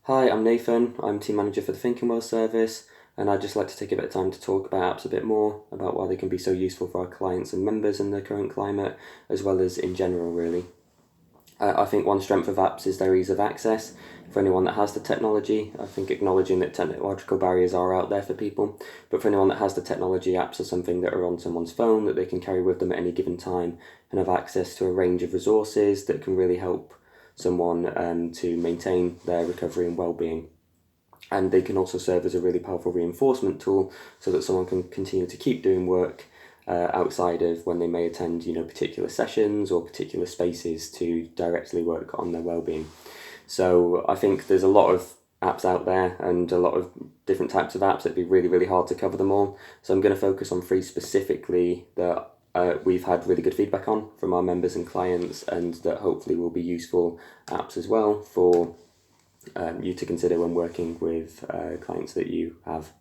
Hi, I'm Nathan. I'm team manager for the Thinking Well service, and I'd just like to take a bit of time to talk about apps a bit more, about why they can be so useful for our clients and members in the current climate, as well as in general, really. I think one strength of apps is their ease of access. For anyone that has the technology, I think acknowledging that technological barriers are out there for people, but for anyone that has the technology, apps are something that are on someone's phone that they can carry with them at any given time and have access to a range of resources that can really help someone to maintain their recovery and well-being. And they can also serve as a really powerful reinforcement tool so that someone can continue to keep doing work outside of when they may attend, particular sessions or particular spaces to directly work on their well-being. So I think there's a lot of apps out there and a lot of different types of apps. It'd be really, really hard to cover them all. So I'm going to focus on three specifically that we've had really good feedback on from our members and clients, and that hopefully will be useful apps as well for you to consider when working with clients that you have.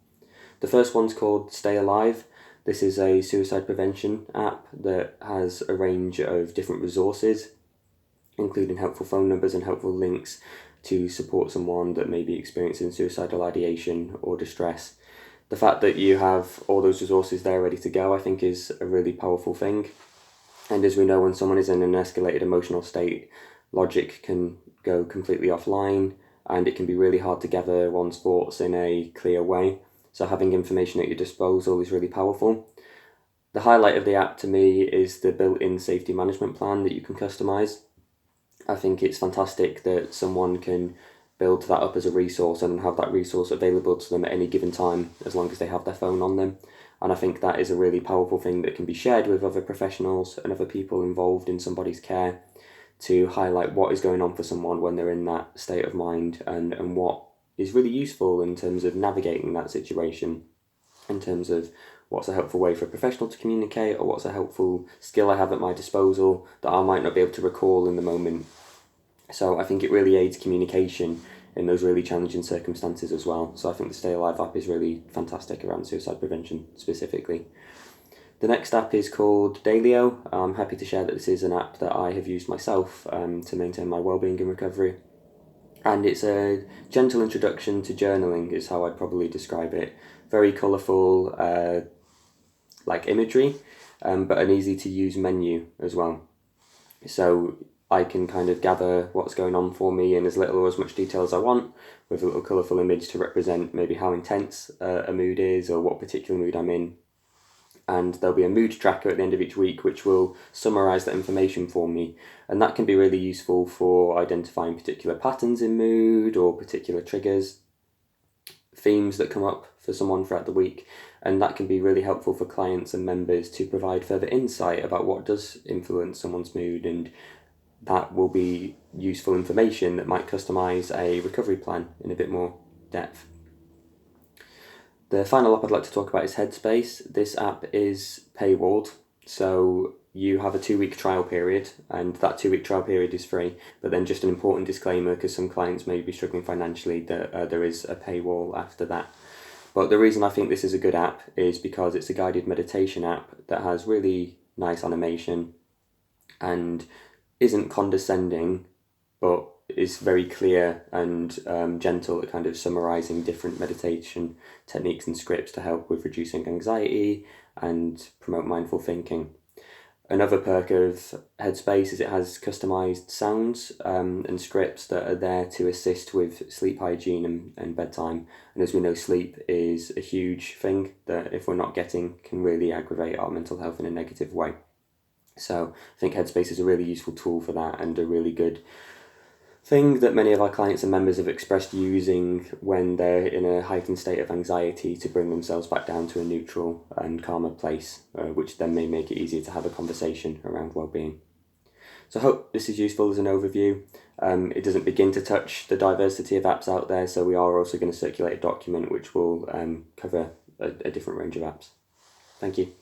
The first one's called Stay Alive. This is a suicide prevention app that has a range of different resources, including helpful phone numbers and helpful links to support someone that may be experiencing suicidal ideation or distress. The fact that you have all those resources there ready to go, I think, is a really powerful thing. And as we know, when someone is in an escalated emotional state, logic can go completely offline, and it can be really hard to gather one's thoughts in a clear way. So having information at your disposal is really powerful. The highlight of the app to me is the built-in safety management plan that you can customize. I think it's fantastic that someone can build that up as a resource and have that resource available to them at any given time as long as they have their phone on them. And I think that is a really powerful thing that can be shared with other professionals and other people involved in somebody's care to highlight what is going on for someone when they're in that state of mind, and what is really useful in terms of navigating that situation, in terms of what's a helpful way for a professional to communicate, or what's a helpful skill I have at my disposal that I might not be able to recall in the moment. So I think it really aids communication in those really challenging circumstances as well. So I think the Stay Alive app is really fantastic around suicide prevention specifically. The next app is called Dalio. I'm happy to share that this is an app that I have used myself to maintain my well-being and recovery. And it's a gentle introduction to journaling is how I'd probably describe it. Very colourful, like imagery, but an easy to use menu as well. So I can kind of gather what's going on for me in as little or as much detail as I want, with a little colourful image to represent maybe how intense a mood is or what particular mood I'm in. And there'll be a mood tracker at the end of each week which will summarise that information for me, and that can be really useful for identifying particular patterns in mood or particular triggers, themes that come up for someone throughout the week, and that can be really helpful for clients and members to provide further insight about what does influence someone's mood, and that will be useful information that might customise a recovery plan in a bit more depth. The final app I'd like to talk about is Headspace. This app is paywalled, so you have a 2-week trial period, and that 2-week trial period is free. But then just an important disclaimer, because some clients may be struggling financially, that there is a paywall after that. But the reason I think this is a good app is because it's a guided meditation app that has really nice animation and isn't condescending, but is very clear and gentle at kind of summarising different meditation techniques and scripts to help with reducing anxiety and promote mindful thinking. Another perk of Headspace is it has customised sounds and scripts that are there to assist with sleep hygiene and bedtime. And as we know, sleep is a huge thing that if we're not getting can really aggravate our mental health in a negative way. So I think Headspace is a really useful tool for that, and a really good thing that many of our clients and members have expressed using when they're in a heightened state of anxiety to bring themselves back down to a neutral and calmer place, which then may make it easier to have a conversation around well-being. So I hope this is useful as an overview. It doesn't begin to touch the diversity of apps out there, so we are also going to circulate a document which will cover a different range of apps. Thank you.